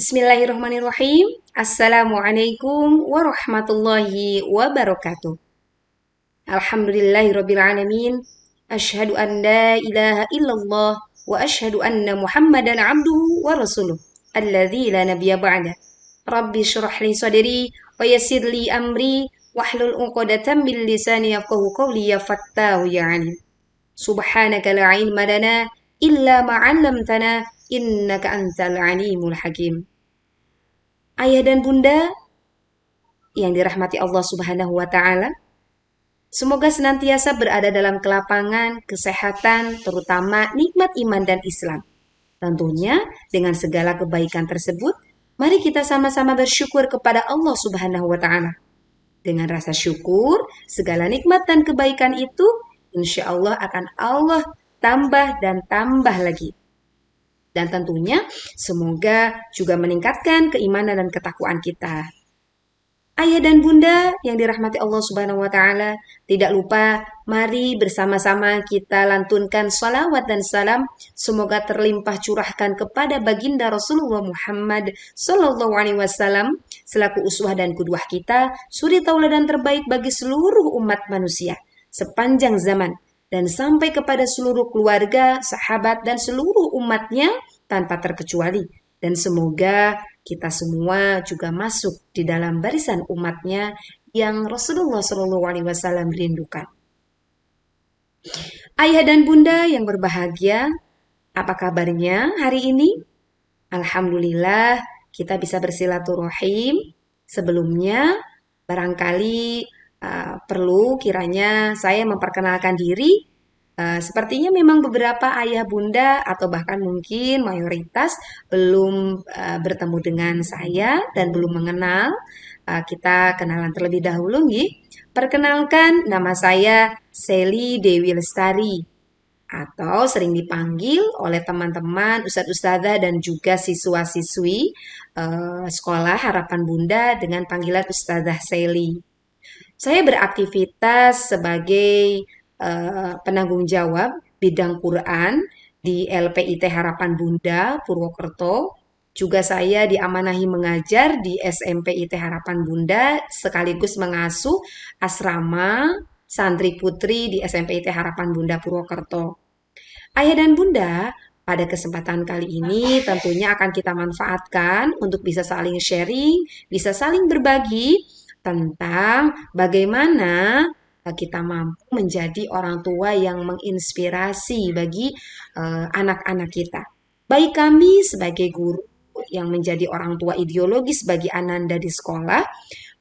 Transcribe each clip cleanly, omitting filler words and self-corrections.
Bismillahirrahmanirrahim. Assalamualaikum warahmatullahi wabarakatuh. Alhamdulillahirrabbilalamin. Asyhadu an la ilaha illallah wa asyhadu anna Muhammadan abduhu wa rasuluh. Alladzi la nabiyya ba'da. Rabbi syrah li sadri wa yassir li amri wahlul 'uqdatam min lisani yafqahu qawli ya fattahu ya alim. Subhanaka la ilma lana illa ma 'allamtana innaka antal alimul hakim. Ayah dan bunda yang dirahmati Allah Subhanahu wa taala, semoga senantiasa berada dalam kelapangan, kesehatan, terutama nikmat iman dan Islam. Tentunya dengan segala kebaikan tersebut, mari kita sama-sama bersyukur kepada Allah Subhanahu wa taala. Dengan rasa syukur, segala nikmat dan kebaikan itu insya Allah akan Allah tambah dan tambah lagi. Dan tentunya semoga juga meningkatkan keimanan dan ketakwaan kita. Ayah dan bunda yang dirahmati Allah Subhanahu wa taala, tidak lupa mari bersama-sama kita lantunkan salawat dan salam semoga terlimpah curahkan kepada baginda Rasulullah Muhammad sallallahu alaihi wasallam selaku uswah dan qudwah kita, suri tauladan terbaik bagi seluruh umat manusia sepanjang zaman dan sampai kepada seluruh keluarga, sahabat dan seluruh umatnya tanpa terkecuali. Dan semoga kita semua juga masuk di dalam barisan umatnya yang Rasulullah Shallallahu Alaihi Wasallam rindukan. Ayah dan bunda yang berbahagia, apa kabarnya hari ini? Alhamdulillah kita bisa bersilaturahim. Sebelumnya barangkali perlu kiranya saya memperkenalkan diri. Sepertinya memang beberapa ayah bunda atau bahkan mungkin mayoritas belum bertemu dengan saya dan belum mengenal. Kita kenalan terlebih dahulu nih. Perkenalkan, nama saya Seli Dewi Lestari atau sering dipanggil oleh teman-teman, ustadz-ustadzah dan juga siswa-siswi sekolah Harapan Bunda dengan panggilan Ustadzah Seli. Saya beraktivitas sebagai penanggung jawab bidang Quran di LPIT Harapan Bunda Purwokerto. Juga saya diamanahi mengajar di SMPIT Harapan Bunda sekaligus mengasuh asrama santri putri di SMPIT Harapan Bunda Purwokerto. Ayah dan bunda, pada kesempatan kali ini tentunya akan kita manfaatkan untuk bisa saling sharing, bisa saling berbagi tentang bagaimana kita mampu menjadi orang tua yang menginspirasi bagi anak-anak kita. Baik kami sebagai guru yang menjadi orang tua ideologis bagi Ananda di sekolah,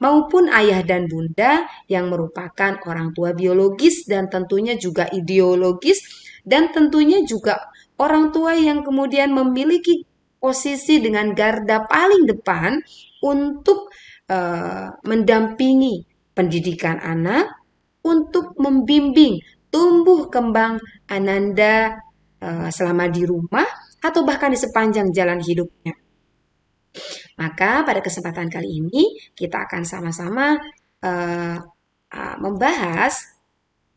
maupun ayah dan bunda yang merupakan orang tua biologis dan tentunya juga ideologis, dan tentunya juga orang tua yang kemudian memiliki posisi dengan garda paling depan untuk mendampingi pendidikan anak, untuk membimbing tumbuh kembang Ananda selama di rumah atau bahkan di sepanjang jalan hidupnya. Maka pada kesempatan kali ini kita akan sama-sama membahas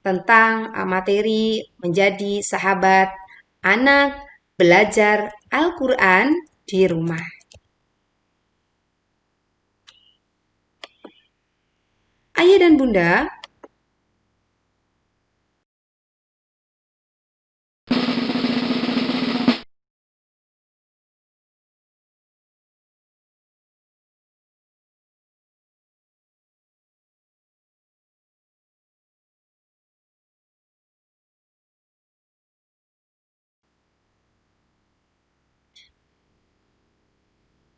tentang materi menjadi sahabat anak belajar Al-Quran di rumah. Ayah dan bunda,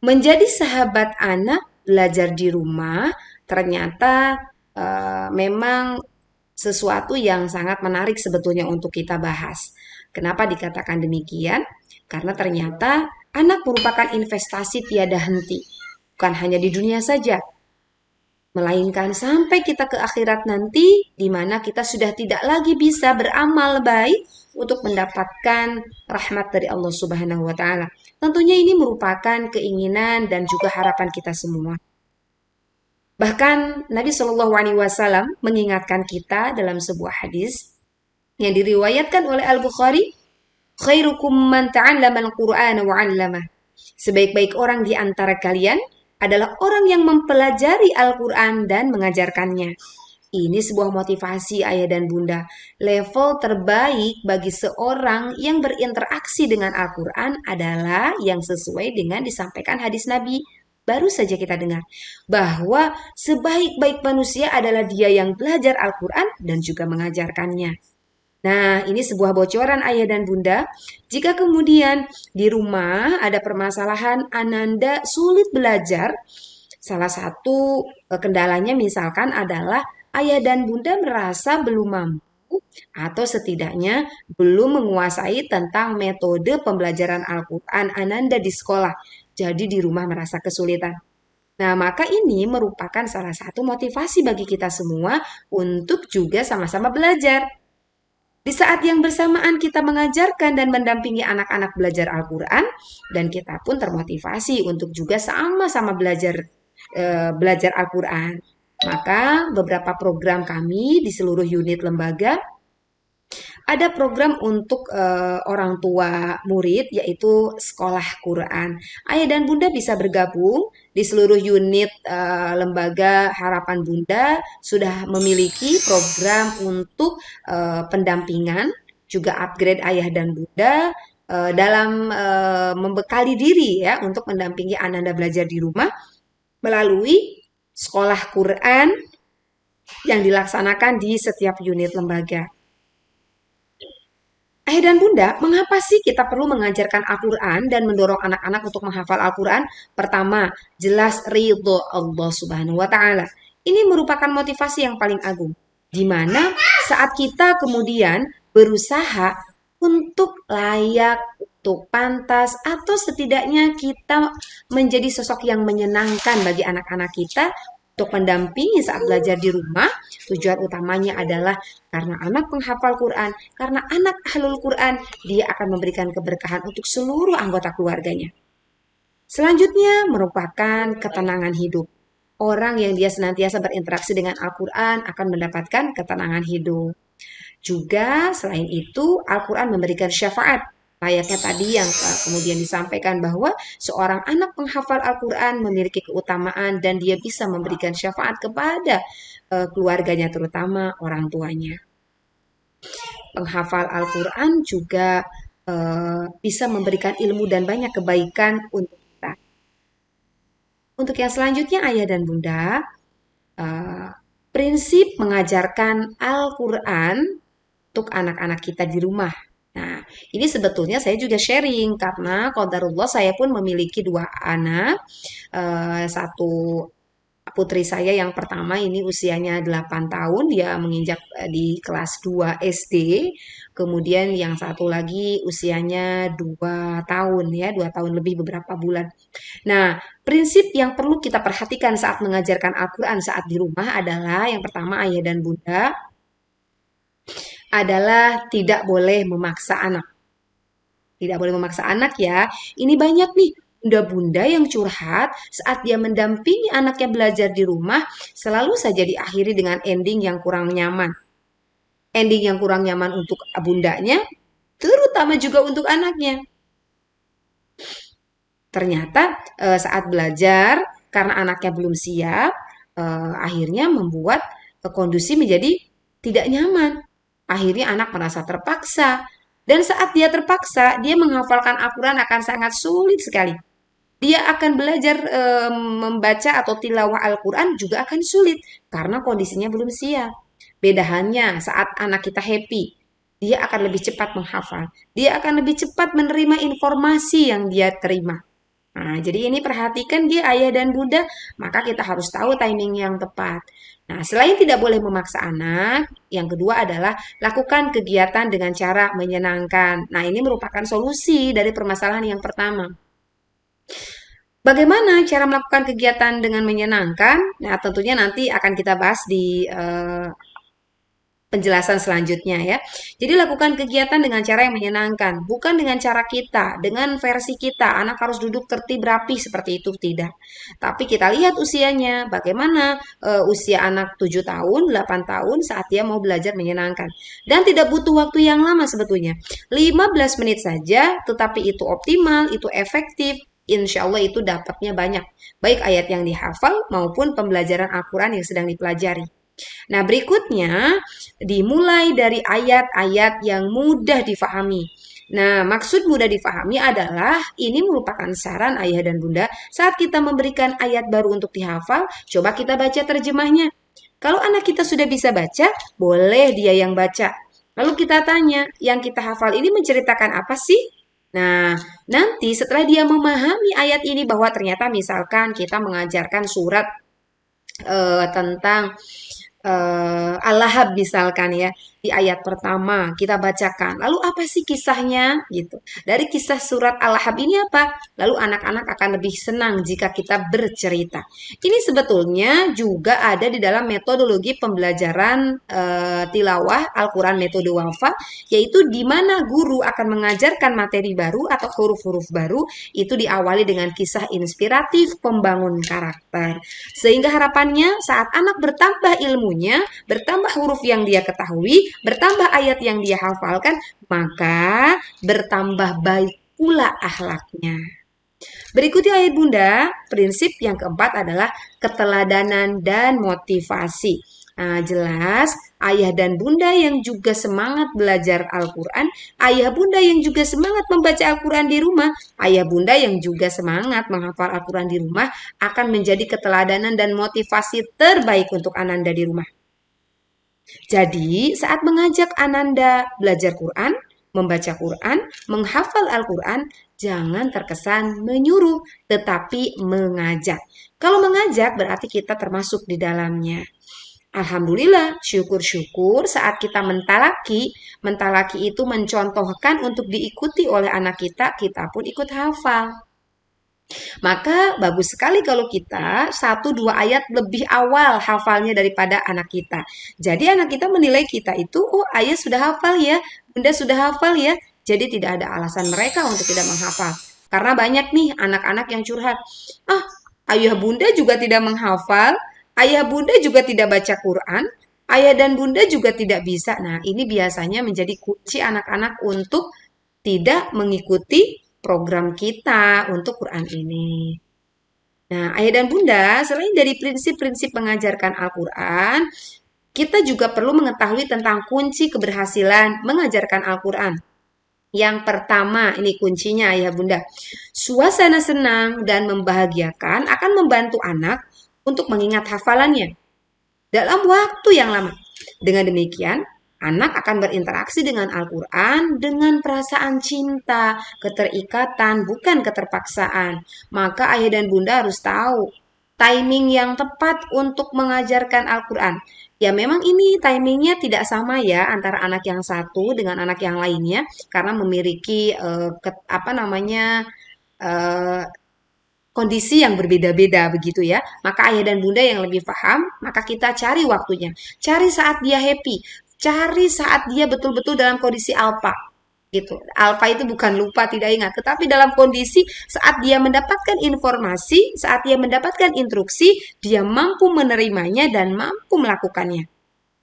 menjadi sahabat anak belajar di rumah ternyata memang sesuatu yang sangat menarik sebetulnya untuk kita bahas. Kenapa dikatakan demikian? Karena ternyata anak merupakan investasi tiada henti. Bukan hanya di dunia saja, melainkan sampai kita ke akhirat nanti, di mana kita sudah tidak lagi bisa beramal baik untuk mendapatkan rahmat dari Allah Subhanahu wa taala. Tentunya ini merupakan keinginan dan juga harapan kita semua. Bahkan Nabi Shallallahu alaihi wasallam mengingatkan kita dalam sebuah hadis yang diriwayatkan oleh Al-Bukhari, khairukum man ta'allama al-Qur'ana wa 'allamah. Sebaik-baik orang di antara kalian adalah orang yang mempelajari Al-Quran dan mengajarkannya. Ini sebuah motivasi ayah dan bunda. Level terbaik bagi seorang yang berinteraksi dengan Al-Quran adalah yang sesuai dengan disampaikan hadis Nabi. Baru saja kita dengar bahwa sebaik-baik manusia adalah dia yang belajar Al-Quran dan juga mengajarkannya. Nah, ini sebuah bocoran ayah dan bunda. Jika kemudian di rumah ada permasalahan Ananda sulit belajar, salah satu kendalanya misalkan adalah ayah dan bunda merasa belum mampu atau setidaknya belum menguasai tentang metode pembelajaran Al-Quran Ananda di sekolah. Jadi di rumah merasa kesulitan. Nah, maka ini merupakan salah satu motivasi bagi kita semua untuk juga sama-sama belajar. Di saat yang bersamaan kita mengajarkan dan mendampingi anak-anak belajar Al-Quran dan kita pun termotivasi untuk juga sama-sama belajar Al-Quran. Maka beberapa program kami di seluruh unit lembaga ada program untuk orang tua murid yaitu sekolah Quran. Ayah dan Bunda bisa bergabung di seluruh unit lembaga Harapan Bunda sudah memiliki program untuk pendampingan juga upgrade ayah dan Bunda dalam membekali diri ya untuk mendampingi Ananda belajar di rumah melalui sekolah Quran yang dilaksanakan di setiap unit lembaga. Ayah dan Bunda, mengapa sih kita perlu mengajarkan Al-Quran dan mendorong anak-anak untuk menghafal Al-Quran? Pertama, jelas ridho Allah Subhanahu wa Ta'ala. Ini merupakan motivasi yang paling agung, di mana saat kita kemudian berusaha untuk layak, untuk pantas, atau setidaknya kita menjadi sosok yang menyenangkan bagi anak-anak kita, untuk mendampingi saat belajar di rumah, tujuan utamanya adalah karena anak penghafal Quran, karena anak ahlul Quran, dia akan memberikan keberkahan untuk seluruh anggota keluarganya. Selanjutnya merupakan ketenangan hidup. Orang yang dia senantiasa berinteraksi dengan Al-Quran akan mendapatkan ketenangan hidup. Juga selain itu Al-Quran memberikan syafaat. Layaknya tadi yang kemudian disampaikan bahwa seorang anak penghafal Al-Quran memiliki keutamaan dan dia bisa memberikan syafaat kepada keluarganya terutama orang tuanya. Penghafal Al-Quran juga bisa memberikan ilmu dan banyak kebaikan untuk kita. Untuk yang selanjutnya ayah dan bunda, prinsip mengajarkan Al-Quran untuk anak-anak kita di rumah. Nah, ini sebetulnya saya juga sharing karena qadarullah saya pun memiliki dua anak. Satu putri saya yang pertama ini usianya 8 tahun, dia menginjak di kelas 2 SD. Kemudian yang satu lagi usianya 2 tahun ya, 2 tahun lebih beberapa bulan. Nah, prinsip yang perlu kita perhatikan saat mengajarkan Al-Quran saat di rumah adalah yang pertama ayah dan bunda adalah tidak boleh memaksa anak. Tidak boleh memaksa anak ya. Ini banyak nih bunda-bunda yang curhat saat dia mendampingi anaknya belajar di rumah selalu saja diakhiri dengan ending yang kurang nyaman. Ending yang kurang nyaman untuk bundanya, terutama juga untuk anaknya. Ternyata saat belajar karena anaknya belum siap, akhirnya membuat kondisi menjadi tidak nyaman. Akhirnya anak merasa terpaksa. Dan saat dia terpaksa, dia menghafalkan Al-Quran akan sangat sulit sekali. Dia akan belajar membaca atau tilawah Al-Quran juga akan sulit karena kondisinya belum siap. Beda halnya saat anak kita happy, dia akan lebih cepat menghafal. Dia akan lebih cepat menerima informasi yang dia terima. Nah, jadi ini perhatikan dia ayah dan bunda, maka kita harus tahu timing yang tepat. Nah, selain tidak boleh memaksa anak, yang kedua adalah lakukan kegiatan dengan cara menyenangkan. Nah, ini merupakan solusi dari permasalahan yang pertama. Bagaimana cara melakukan kegiatan dengan menyenangkan? Nah, tentunya nanti akan kita bahas di penjelasan selanjutnya ya. Jadi lakukan kegiatan dengan cara yang menyenangkan, bukan dengan cara kita, dengan versi kita. Anak harus duduk tertib rapi seperti itu tidak. Tapi kita lihat usianya, bagaimana usia anak 7 tahun, 8 tahun saat dia mau belajar menyenangkan. Dan tidak butuh waktu yang lama sebetulnya. 15 menit saja, tetapi itu optimal, itu efektif. Insya Allah itu dapatnya banyak, baik ayat yang dihafal maupun pembelajaran Al-Quran yang sedang dipelajari. Nah, berikutnya dimulai dari ayat-ayat yang mudah difahami. Nah, maksud mudah difahami adalah ini merupakan saran ayah dan bunda saat kita memberikan ayat baru untuk dihafal, coba kita baca terjemahnya. Kalau anak kita sudah bisa baca, boleh dia yang baca. Lalu kita tanya, yang kita hafal ini menceritakan apa sih? Nah, nanti setelah dia memahami ayat ini bahwa ternyata misalkan kita mengajarkan surat tentang Al-Lahab misalkan ya, di ayat pertama kita bacakan. Lalu apa sih kisahnya gitu? Dari kisah surat Al-Lahab ini apa? Lalu anak-anak akan lebih senang jika kita bercerita. Ini sebetulnya juga ada di dalam metodologi pembelajaran tilawah Al-Quran metode Wafa, yaitu di mana guru akan mengajarkan materi baru atau huruf-huruf baru, itu diawali dengan kisah inspiratif pembangun karakter. Sehingga harapannya saat anak bertambah ilmunya, bertambah huruf yang dia ketahui, bertambah ayat yang dia hafalkan, maka bertambah baik pula akhlaknya. Berikutnya ayat bunda, prinsip yang keempat adalah keteladanan dan motivasi. Nah, jelas ayah dan bunda yang juga semangat belajar Al-Quran, ayah bunda yang juga semangat membaca Al-Quran di rumah, ayah bunda yang juga semangat menghafal Al-Quran di rumah akan menjadi keteladanan dan motivasi terbaik untuk Ananda di rumah. Jadi, saat mengajak Ananda belajar Quran, membaca Quran, menghafal Al-Quran, jangan terkesan menyuruh, tetapi mengajak. Kalau mengajak berarti kita termasuk di dalamnya. Alhamdulillah, syukur-syukur saat kita mentalaki, mentalaki itu mencontohkan untuk diikuti oleh anak kita pun ikut hafal. Maka bagus sekali kalau kita 1-2 ayat lebih awal hafalnya daripada anak kita. Jadi anak kita menilai kita itu, oh ayah sudah hafal ya, bunda sudah hafal ya. Jadi tidak ada alasan mereka untuk tidak menghafal. Karena banyak nih anak-anak yang curhat. Ah, ayah bunda juga tidak menghafal, ayah bunda juga tidak baca Quran, ayah dan bunda juga tidak bisa. Nah, ini biasanya menjadi kunci anak-anak untuk tidak mengikuti program kita untuk Quran ini. Nah, ayah dan bunda, selain dari prinsip-prinsip mengajarkan Al-Quran, kita juga perlu mengetahui tentang kunci keberhasilan mengajarkan Al-Quran. Yang pertama, ini kuncinya ayah bunda. Suasana senang dan membahagiakan akan membantu anak untuk mengingat hafalannya dalam waktu yang lama. Dengan demikian, anak akan berinteraksi dengan Al-Quran dengan perasaan cinta, keterikatan, bukan keterpaksaan. Maka ayah dan bunda harus tahu timing yang tepat untuk mengajarkan Al-Quran. Ya memang ini timingnya tidak sama ya antara anak yang satu dengan anak yang lainnya karena memiliki eh, kondisi yang berbeda-beda begitu ya. Maka ayah dan bunda yang lebih paham, maka kita cari waktunya. Cari saat dia happy, cari saat dia betul-betul dalam kondisi alfa gitu. Alfa itu bukan lupa tidak ingat, tetapi dalam kondisi saat dia mendapatkan informasi, saat dia mendapatkan instruksi, dia mampu menerimanya dan mampu melakukannya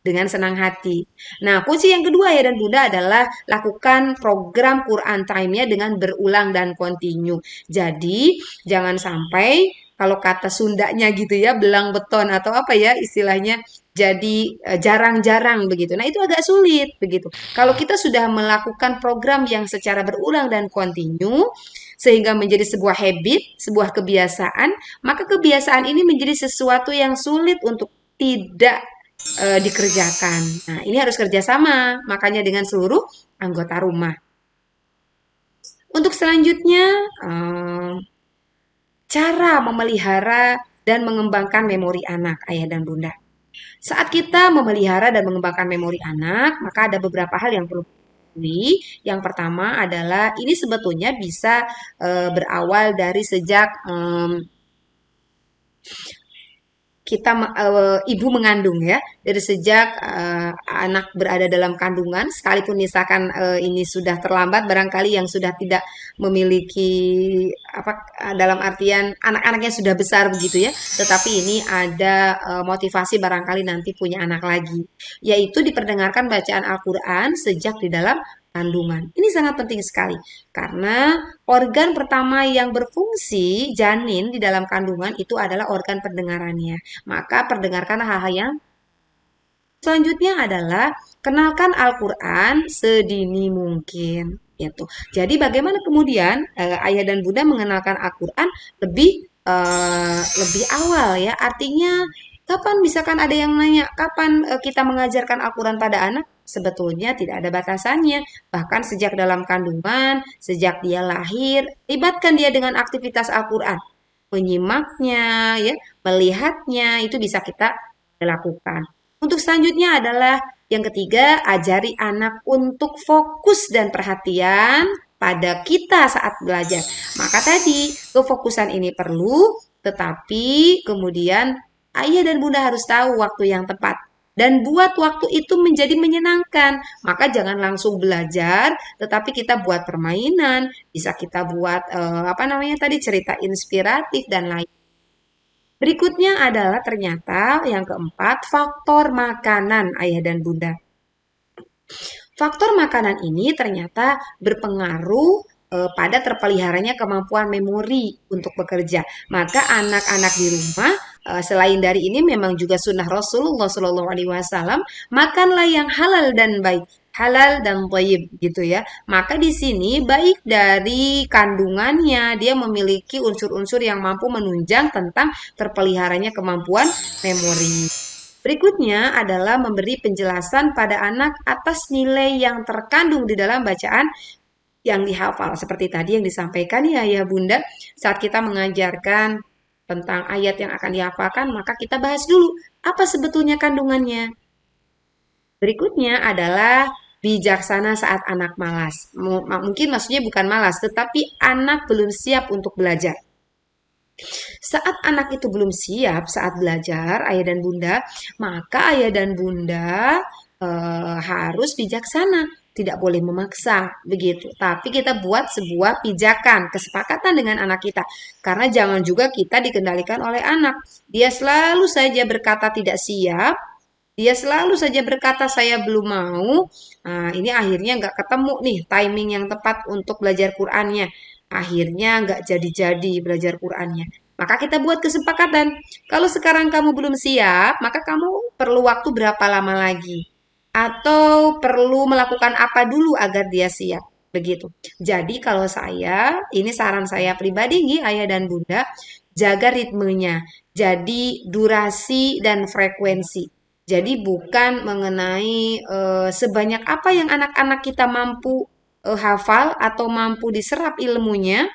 dengan senang hati. Nah, kunci yang kedua ya dan bunda adalah lakukan program Quran Time-nya dengan berulang dan kontinu. Jadi, jangan sampai kalau kata Sundanya gitu ya, belang beton atau apa ya istilahnya, jadi jarang-jarang begitu. Nah, itu agak sulit begitu. Kalau kita sudah melakukan program yang secara berulang dan kontinu, sehingga menjadi sebuah habit, sebuah kebiasaan, maka kebiasaan ini menjadi sesuatu yang sulit untuk tidak dikerjakan. Nah, ini harus kerjasama, makanya dengan seluruh anggota rumah. Untuk selanjutnya, cara memelihara dan mengembangkan memori anak, ayah dan bunda. Saat kita memelihara dan mengembangkan memori anak, maka ada beberapa hal yang perlu diketahui. Yang pertama adalah ini sebetulnya bisa berawal dari sejak kita ibu mengandung ya dari sejak anak berada dalam kandungan sekalipun misalkan ini sudah terlambat barangkali yang sudah tidak memiliki apa dalam artian anak-anaknya sudah besar begitu ya tetapi ini ada motivasi barangkali nanti punya anak lagi yaitu diperdengarkan bacaan Al-Qur'an sejak di dalam kandungan. Ini sangat penting sekali karena organ pertama yang berfungsi janin di dalam kandungan itu adalah organ pendengarannya. Maka perdengarkan hal-hal yang selanjutnya adalah kenalkan Al-Quran sedini mungkin. Gitu. Jadi bagaimana kemudian ayah dan bunda mengenalkan Al-Quran lebih lebih awal ya. Artinya kapan misalkan ada yang nanya kapan kita mengajarkan Al-Quran pada anak? Sebetulnya tidak ada batasannya. Bahkan sejak dalam kandungan, sejak dia lahir, libatkan dia dengan aktivitas Al-Quran. Menyimaknya, ya, melihatnya itu bisa kita lakukan. Untuk selanjutnya adalah yang ketiga, ajari anak untuk fokus dan perhatian pada kita saat belajar. Maka tadi, kefokusan ini perlu, tetapi kemudian ayah dan bunda harus tahu waktu yang tepat. Dan buat waktu itu menjadi menyenangkan. Maka jangan langsung belajar, tetapi kita buat permainan, bisa kita buat apa namanya tadi cerita inspiratif dan lain. Berikutnya adalah ternyata yang keempat, faktor makanan ayah dan bunda. Faktor makanan ini ternyata berpengaruh pada terpeliharanya kemampuan memori untuk bekerja. Maka anak-anak di rumah selain dari ini memang juga sunnah Rasulullah Shallallahu Alaihi Wasallam, makanlah yang halal dan baik, halal dan thayyib gitu ya. Maka di sini baik dari kandungannya dia memiliki unsur-unsur yang mampu menunjang tentang terpeliharanya kemampuan memori. Berikutnya adalah memberi penjelasan pada anak atas nilai yang terkandung di dalam bacaan yang dihafal. Seperti tadi yang disampaikan ya ya Bunda, saat kita mengajarkan tentang ayat yang akan dihafalkan, maka kita bahas dulu apa sebetulnya kandungannya. Berikutnya adalah bijaksana saat anak malas. Mungkin maksudnya bukan malas, tetapi anak belum siap untuk belajar. Saat anak itu belum siap saat belajar, ayah dan bunda, maka ayah dan bunda harus bijaksana. Tidak boleh memaksa, begitu. Tapi kita buat sebuah pijakan, kesepakatan dengan anak kita. Karena jangan juga kita dikendalikan oleh anak. Dia selalu saja berkata tidak siap, dia selalu saja berkata saya belum mau. Nah, ini akhirnya nggak ketemu nih timing yang tepat untuk belajar Qur'annya. Akhirnya nggak jadi-jadi belajar Qur'annya. Maka kita buat kesepakatan. Kalau sekarang kamu belum siap, maka kamu perlu waktu berapa lama lagi? Atau perlu melakukan apa dulu agar dia siap? Begitu. Jadi kalau saya, ini saran saya pribadi nih ayah dan bunda, jaga ritmenya. Jadi durasi dan frekuensi. Jadi bukan mengenai sebanyak apa yang anak-anak kita mampu hafal atau mampu diserap ilmunya,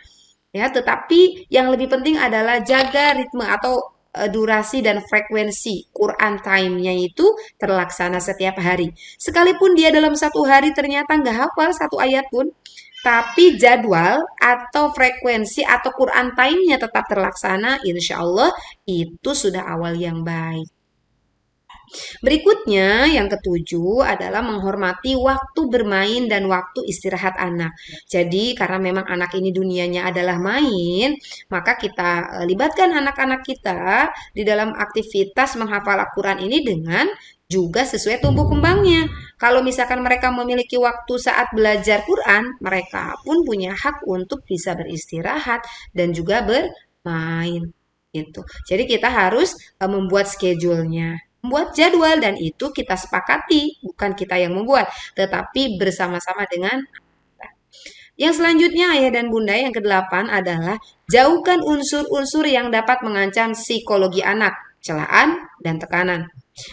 ya, tetapi yang lebih penting adalah jaga ritme atau durasi dan frekuensi Quran time-nya itu terlaksana setiap hari. Sekalipun dia dalam satu hari ternyata nggak hafal satu ayat pun, tapi jadwal atau frekuensi atau Quran time-nya tetap terlaksana, insya Allah itu sudah awal yang baik. Berikutnya, yang ketujuh adalah menghormati waktu bermain dan waktu istirahat anak. Jadi, karena memang anak ini dunianya adalah main, maka kita libatkan anak-anak kita di dalam aktivitas menghafal Al-Quran ini dengan juga sesuai tumbuh kembangnya. Kalau misalkan mereka memiliki waktu saat belajar Quran, mereka pun punya hak untuk bisa beristirahat dan juga bermain gitu. Jadi kita harus membuat schedule-nya, membuat jadwal dan itu kita sepakati, bukan kita yang membuat, tetapi bersama-sama dengan yang selanjutnya ayah dan bunda yang kedelapan adalah jauhkan unsur-unsur yang dapat mengancam psikologi anak, celaan dan tekanan.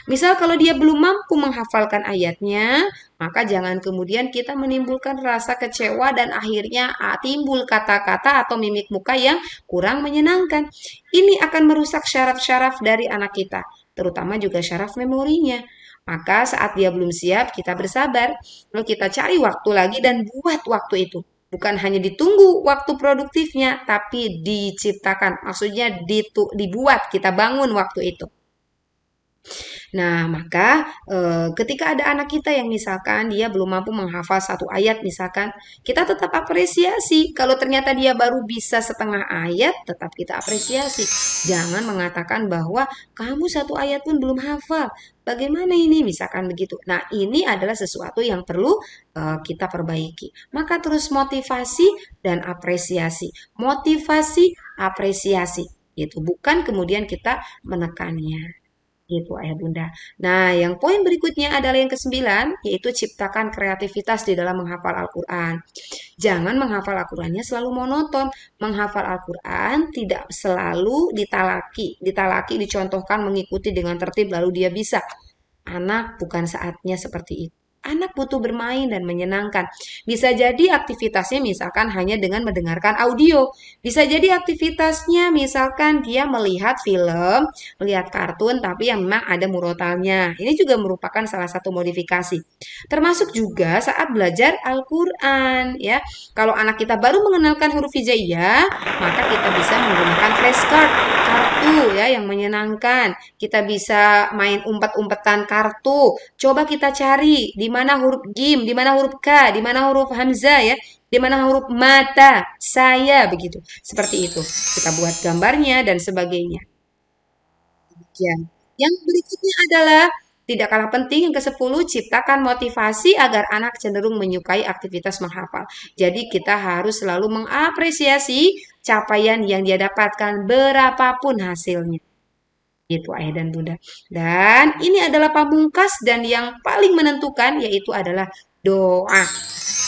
Misal kalau dia belum mampu menghafalkan ayatnya, maka jangan kemudian kita menimbulkan rasa kecewa dan akhirnya timbul kata-kata atau mimik muka yang kurang menyenangkan. Ini akan merusak syaraf-syaraf dari anak kita, terutama juga syaraf memorinya. Maka saat dia belum siap, kita bersabar. Lalu kita cari waktu lagi dan buat waktu itu. Bukan hanya ditunggu waktu produktifnya, tapi diciptakan. Maksudnya dibuat, kita bangun waktu itu. Nah, maka ketika ada anak kita yang misalkan dia belum mampu menghafal satu ayat misalkan, kita tetap apresiasi. Kalau ternyata dia baru bisa setengah ayat, tetap kita apresiasi. Jangan mengatakan bahwa kamu satu ayat pun belum hafal. Bagaimana ini? Misalkan begitu. Nah, ini adalah sesuatu yang perlu kita perbaiki. Maka terus motivasi dan apresiasi. Motivasi, apresiasi. Itu bukan kemudian kita menekannya. Gitu ayah bunda. Nah, yang poin berikutnya adalah yang kesembilan, yaitu ciptakan kreativitas di dalam menghafal Al-Quran. Jangan menghafal Al-Qurannya selalu monoton. Menghafal Al-Quran tidak selalu ditalaki. Ditalaki dicontohkan mengikuti dengan tertib lalu dia bisa. Anak bukan saatnya seperti itu. Anak butuh bermain dan menyenangkan. Bisa jadi aktivitasnya misalkan hanya dengan mendengarkan audio. Bisa jadi aktivitasnya misalkan dia melihat film, melihat kartun tapi yang memang ada murotalnya. Ini juga merupakan salah satu modifikasi. Termasuk juga saat belajar Al-Quran ya. Kalau anak kita baru mengenalkan huruf hijaiyah, maka kita bisa menggunakan flashcard, kartu ya yang menyenangkan. Kita bisa main umpet-umpetan kartu. Coba kita cari di mana huruf jim, di mana huruf k, di mana huruf hamzah ya, di mana huruf mata, saya begitu. Seperti itu. Kita buat gambarnya dan sebagainya. Ya. Yang berikutnya adalah tidak kalah penting yang ke-10, ciptakan motivasi agar anak cenderung menyukai aktivitas menghafal. Jadi kita harus selalu mengapresiasi capaian yang dia dapatkan berapapun hasilnya. Itu ayah dan bunda. Dan ini adalah pamungkas dan yang paling menentukan yaitu adalah doa.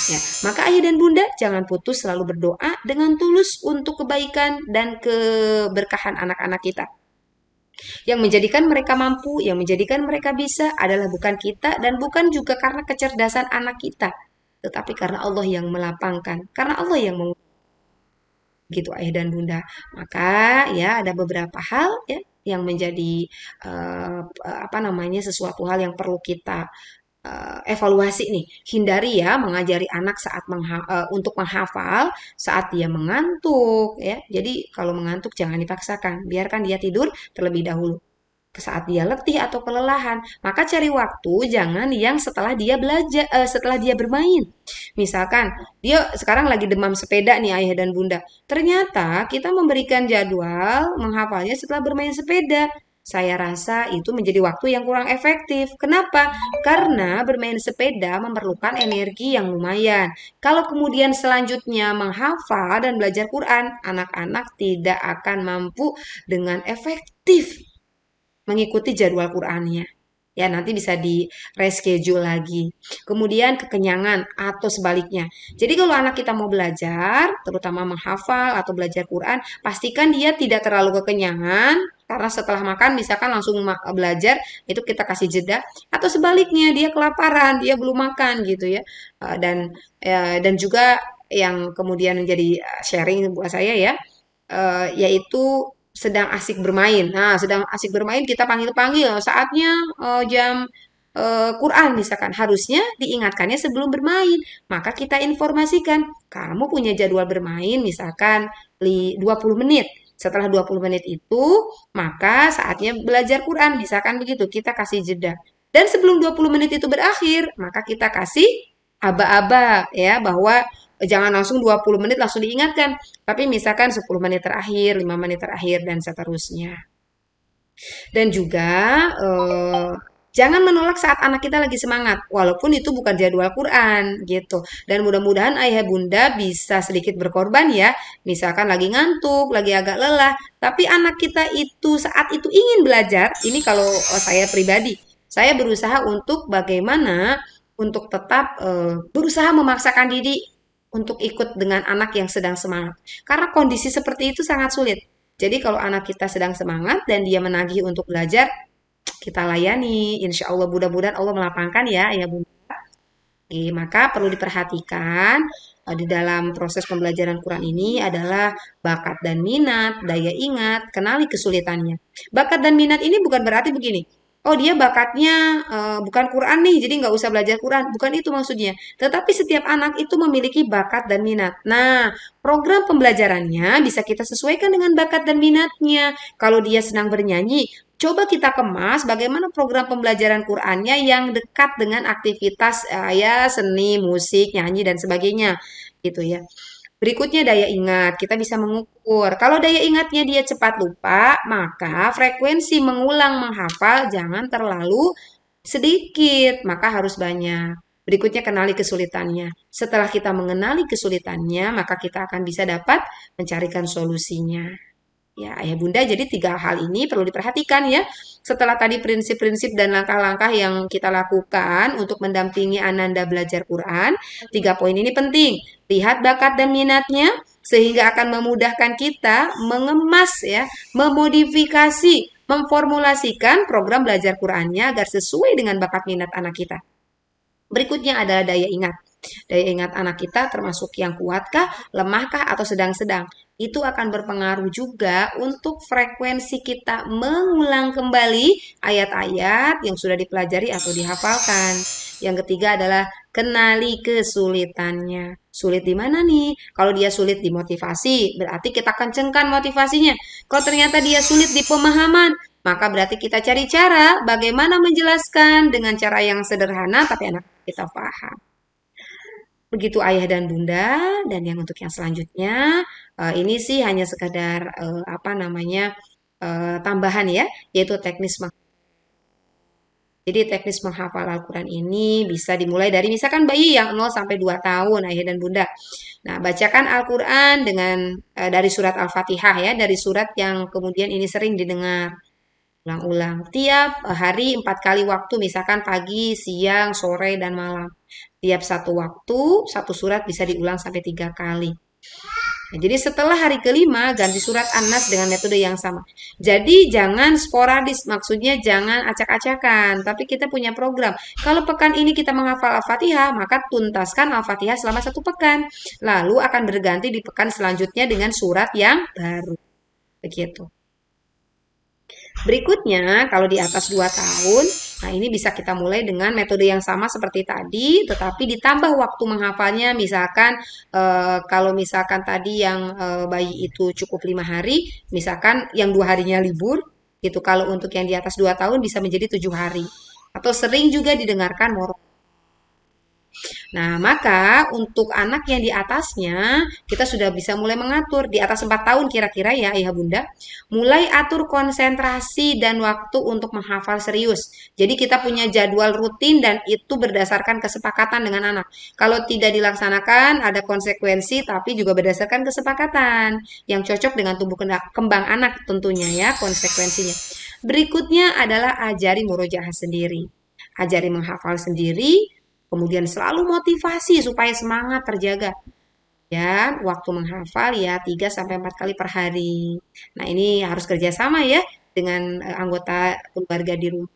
Ya, maka ayah dan bunda jangan putus selalu berdoa dengan tulus untuk kebaikan dan keberkahan anak-anak kita. Yang menjadikan mereka mampu, yang menjadikan mereka bisa adalah bukan kita dan bukan juga karena kecerdasan anak kita, tetapi karena Allah yang melapangkan, karena Allah yang gitu ayah dan bunda. Maka ya ada beberapa hal ya yang menjadi apa namanya sesuatu hal yang perlu kita evaluasi nih. Hindari ya mengajari anak saat untuk menghafal saat dia mengantuk ya. Jadi kalau mengantuk jangan dipaksakan, biarkan dia tidur terlebih dahulu saat dia letih atau kelelahan, maka cari waktu jangan yang setelah dia belajar, setelah dia bermain. Misalkan dia sekarang lagi demam sepeda nih ayah dan bunda. Ternyata kita memberikan jadwal menghafalnya setelah bermain sepeda. Saya rasa itu menjadi waktu yang kurang efektif. Kenapa? Karena bermain sepeda memerlukan energi yang lumayan. Kalau kemudian selanjutnya menghafal dan belajar Quran, anak-anak tidak akan mampu dengan efektif mengikuti jadwal Qur'annya. Ya, nanti bisa di reschedule lagi. Kemudian kekenyangan atau sebaliknya. Jadi kalau anak kita mau belajar, terutama menghafal atau belajar Quran, pastikan dia tidak terlalu kekenyangan karena setelah makan misalkan langsung belajar, itu kita kasih jeda atau sebaliknya dia kelaparan, dia belum makan gitu ya. Dan juga yang kemudian menjadi sharing buat saya ya, yaitu sedang asik bermain. Nah, sedang asik bermain kita panggil-panggil, saatnya jam Quran misalkan. Harusnya diingatkannya sebelum bermain. Maka kita informasikan, kamu punya jadwal bermain misalkan 20 menit. Setelah 20 menit itu, maka saatnya belajar Quran, misalkan begitu. Kita kasih jeda. Dan sebelum 20 menit itu berakhir, maka kita kasih aba-aba ya bahwa jangan langsung 20 menit langsung diingatkan, tapi misalkan 10 menit terakhir, 5 menit terakhir dan seterusnya. Dan juga jangan menolak saat anak kita lagi semangat, walaupun itu bukan jadwal Quran gitu. Dan mudah-mudahan ayah bunda bisa sedikit berkorban ya. Misalkan lagi ngantuk, lagi agak lelah, tapi anak kita itu saat itu ingin belajar. Ini kalau saya pribadi, saya berusaha untuk bagaimana untuk tetap berusaha memaksakan diri untuk ikut dengan anak yang sedang semangat. Karena kondisi seperti itu sangat sulit. Jadi kalau anak kita sedang semangat dan dia menagih untuk belajar, kita layani. Insya Allah mudah-mudahan Allah melapangkan ya, ya Bunda. Oke, maka perlu diperhatikan di dalam proses pembelajaran Quran ini adalah bakat dan minat, daya ingat, kenali kesulitannya. Bakat dan minat ini bukan berarti begini. oh dia bakatnya bukan Quran nih, jadi nggak usah belajar Quran. Bukan itu maksudnya. Tetapi setiap anak itu memiliki bakat dan minat. Nah, program pembelajarannya bisa kita sesuaikan dengan bakat dan minatnya. Kalau dia senang bernyanyi, coba kita kemas bagaimana program pembelajaran Qurannya yang dekat dengan aktivitas ya seni, musik, nyanyi dan sebagainya gitu ya. Berikutnya daya ingat, kita bisa mengukur. Kalau daya ingatnya dia cepat lupa, maka frekuensi mengulang menghafal jangan terlalu sedikit, maka harus banyak. Berikutnya kenali kesulitannya. Setelah kita mengenali kesulitannya, maka kita akan bisa dapat mencarikan solusinya. Ya, ayah bunda, jadi tiga hal ini perlu diperhatikan ya. Setelah tadi prinsip-prinsip dan langkah-langkah yang kita lakukan untuk mendampingi Ananda belajar Quran, tiga poin ini penting. Lihat bakat dan minatnya, sehingga akan memudahkan kita mengemas ya, memodifikasi, memformulasikan program belajar Qurannya agar sesuai dengan bakat minat anak kita. Berikutnya adalah daya ingat. Daya ingat anak kita termasuk yang kuatkah, lemahkah, atau sedang-sedang. Itu akan berpengaruh juga untuk frekuensi kita mengulang kembali ayat-ayat yang sudah dipelajari atau dihafalkan. Yang ketiga adalah kenali kesulitannya. Sulit di mana nih? Kalau dia sulit di motivasi, berarti kita kencengkan motivasinya. Kalau ternyata dia sulit di pemahaman, maka berarti kita cari cara bagaimana menjelaskan dengan cara yang sederhana tapi anak kita paham. Begitu ayah dan bunda, dan yang untuk yang selanjutnya, ini sih hanya sekadar apa namanya tambahan ya, yaitu teknis. Jadi teknis menghafal Al-Quran ini bisa dimulai dari misalkan bayi yang 0 sampai 2 tahun, ayah dan bunda. Nah, bacakan Al-Quran dengan dari surat Al-Fatihah ya, dari surat yang kemudian ini sering didengar. Ulang-ulang. Tiap hari 4 kali waktu, misalkan pagi, siang, sore, dan malam. Tiap satu waktu, satu surat bisa diulang sampai 3 kali. Nah, jadi setelah hari kelima, ganti surat An-Nas dengan metode yang sama. Jadi jangan sporadis, maksudnya jangan acak-acakan. Tapi kita punya program. Kalau pekan ini kita menghafal Al-Fatihah, maka tuntaskan Al-Fatihah selama 1 pekan. Lalu akan berganti di pekan selanjutnya dengan surat yang baru. Begitu. Berikutnya, kalau di atas 2 tahun, nah ini bisa kita mulai dengan metode yang sama seperti tadi, tetapi ditambah waktu menghafalnya. Misalkan kalau misalkan tadi yang bayi itu cukup 5 hari, misalkan yang 2 harinya libur, gitu. Kalau untuk yang di atas 2 tahun bisa menjadi 7 hari. Atau sering juga didengarkan moro. Nah, maka untuk anak yang di atasnya, kita sudah bisa mulai mengatur. Di atas 4 tahun kira-kira ya, ayah bunda. Mulai atur konsentrasi dan waktu untuk menghafal serius. Jadi kita punya jadwal rutin dan itu berdasarkan kesepakatan dengan anak. Kalau tidak dilaksanakan, ada konsekuensi, tapi juga berdasarkan kesepakatan. Yang cocok dengan tumbuh kembang anak tentunya ya, konsekuensinya. Berikutnya adalah ajari murojaah sendiri. Ajari menghafal sendiri, kemudian selalu motivasi supaya semangat terjaga. Ya, waktu menghafal ya 3 sampai 4 kali per hari. Nah, ini harus kerjasama ya dengan anggota keluarga di rumah.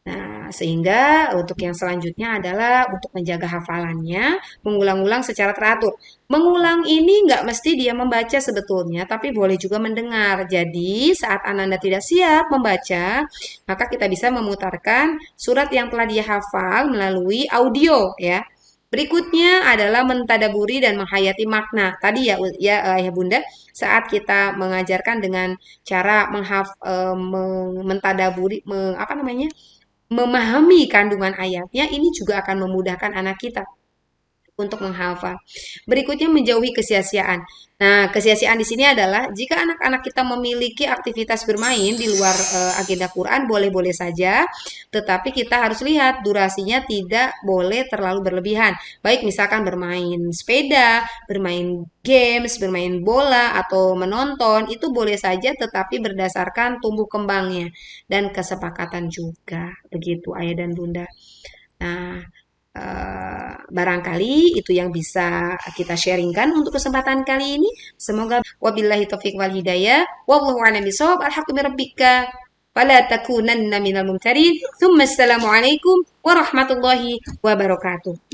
Nah, sehingga untuk yang selanjutnya adalah untuk menjaga hafalannya, mengulang-ulang secara teratur. Mengulang ini nggak mesti dia membaca sebetulnya, tapi boleh juga mendengar. Jadi, saat Ananda tidak siap membaca, maka kita bisa memutarkan surat yang telah dia hafal melalui audio ya. Berikutnya adalah mentadaburi dan menghayati makna. Tadi ya Bunda, saat kita mengajarkan dengan cara mentadaburi, apa namanya? Memahami kandungan ayatnya, ini juga akan memudahkan anak kita untuk menghafal. Berikutnya menjauhi kesia-siaan. Nah, kesia-siaan di sini adalah jika anak-anak kita memiliki aktivitas bermain di luar agenda Quran boleh-boleh saja, tetapi kita harus lihat durasinya tidak boleh terlalu berlebihan. Baik misalkan bermain sepeda, bermain games, bermain bola atau menonton itu boleh saja tetapi berdasarkan tumbuh kembangnya dan kesepakatan juga. Begitu ayah dan bunda. Nah, barangkali itu yang bisa kita sharingkan untuk kesempatan kali ini. Semoga wabillahi taufiq wal hidayah. Wallahu a'lam bishawab. Alhaqqu rabbika. Fala takunanna minal mumtarin. Tsumma assalamualaikum warahmatullahi wabarakatuh.